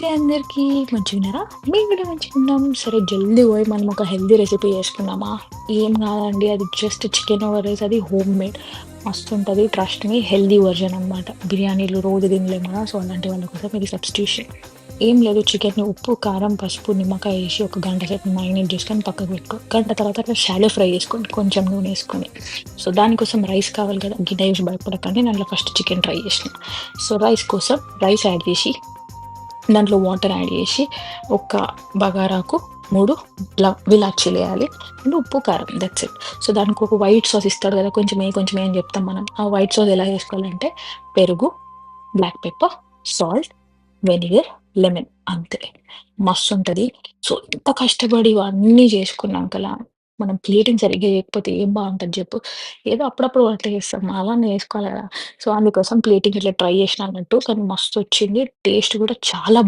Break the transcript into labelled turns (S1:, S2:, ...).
S1: అందరికీ మంచిగున్నారా? మేము కూడా మంచిగున్నాం. సరే జల్దీ పోయి మనం ఒక హెల్తీ రెసిపీ చేసుకుందామా? ఏం కాదండి అది జస్ట్ చికెన్ రైస్ అది హోమ్ మేడ్. మస్తుంటది. ట్రస్ట్ మీ హెల్తీ వర్షన్ అనమాట. బిర్యానీలు రోజు తినలేం కదా! సో, అలాంటి వాళ్ళ కోసం ఇది సబ్స్టిట్యూషన్. ఏం లేదు చికెన్‌ని ఉప్పు, కారం, పసుపు, నిమ్మకాయ ఏసి ఒక గంట సేపు మారినేట్ చేసుకొని పక్కకు పెట్టుకో. గంట తర్వాత అట్లా షాలో ఫ్రై చేసుకోండి కొంచెం నూనేసుకొని. సో, దానికోసం రైస్ కావాలి కదా! గిన్నె చూసి భయపడకండి. దాంట్లో ఫస్ట్ చికెన్ ట్రై చేసిన. సో, రైస్ కోసం రైస్ యాడ్ చేసి దాంట్లో వాటర్ యాడ్ చేసి, ఒక బగారాకు 3 విలాచీలేయాలి. అండ్ ఉప్పు, కారం దట్స్ ఇట్. సో, దానికొక వైట్ సాస్ ఇస్తాడు కదా! కొంచెం అని చెప్తాం మనం. ఆ వైట్ సాస్ ఎలా చేసుకోవాలంటే పెరుగు, black pepper, salt, vinegar, lemon అంతే. మస్తుంటది. సో, ఇంత కష్టపడి ఇవన్నీ చేసుకున్నాంకలా మనం ప్లేటింగ్ సరిగ్గా చేయకపోతే ఏం బావుంటది జెప్పు. ఏదో అప్పుడప్పుడు వంట చేస్తాం. అలానే చేసుకోవాలి గదా! సో, అందుకోసం ప్లేటింగ్ ఇట్లా ట్రై చేసినా అన్నట్టు. కానీ మస్తొచ్చింది. టేస్ట్ కూడా చాలా